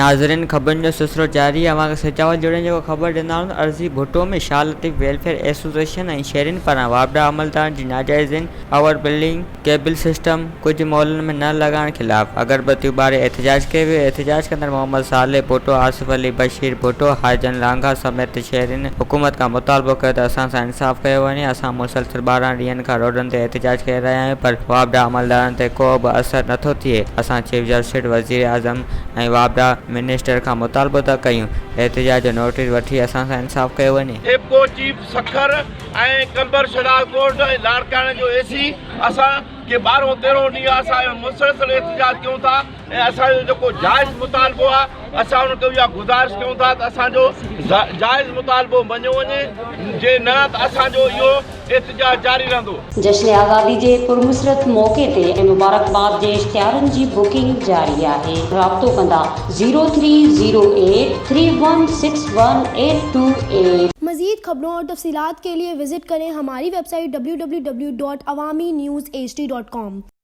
नाज़रीन खबरुनि जो सिलसिलो जारी आहे। अवां सजावत जुड़े जो ख़बर ॾींदा आहियूं। अर्ज़ी भुट्टो में शाह लतीफ़ वेलफेयर एसोसिएशन ऐं शहरियुनि पारां वापडा अमलदारनि जी नाजाइज़ पावर बिल्डिंग केबल सिस्टम कुझु मॉलनि में न लॻाइण ख़िलाफ़ अगरबत्तियूं ॿारे एहतजाज कयो वियो। एहतजाज कंदड़ मोहम्मद साले भुट्टो, आसिफ अली, बशीर भुट्टो, हाजन लांघा समेत शहरियुनि हुकूमत खां मुतालबो कयो त असां सां इंसाफ़ कयो वञे। असां मुसलसल 12 ॾींहंनि खां रोडनि ते एहतजाज करे रहिया आहियूं, पर वापडा अमलदारनि ते को बि असरु नथो थिए। असां चीफ जस्टिस, वज़ीर आज़म ऐं वापडा मिनिस्टर खां मुतालबो था कयूं एहतजाज जो नोटिस वठी असां सां इंसाफ़ कयो वञे। एपको चीफ सखर ऐं कंबर शराब कोर्ट ऐं लाड़काणे जो एसी असां के 12-13 ॾींहं असां मुसलसल एहतजाज कयूं था ऐं असांजो जेको जाइज़ मुतालबो आहे असां उनखे इहा गुज़ारिश कयूं था त असांजो जाइज़ मुतालबो मञियो वञे, जे न त असांजो इहो एहतजाज जारी रहंदो। जश्न आज़ादी जे पुरमुसरत मौक़े ते ऐं मुबारकबाद जे इश्तिहारनि जी बुकिंग जारी आहे। राब्तो कंदा 0308 3161 मज़ीद खबरों और तफसीलात के लिए विजिट करें हमारी वेबसाइट www.awamiNewsHD.com।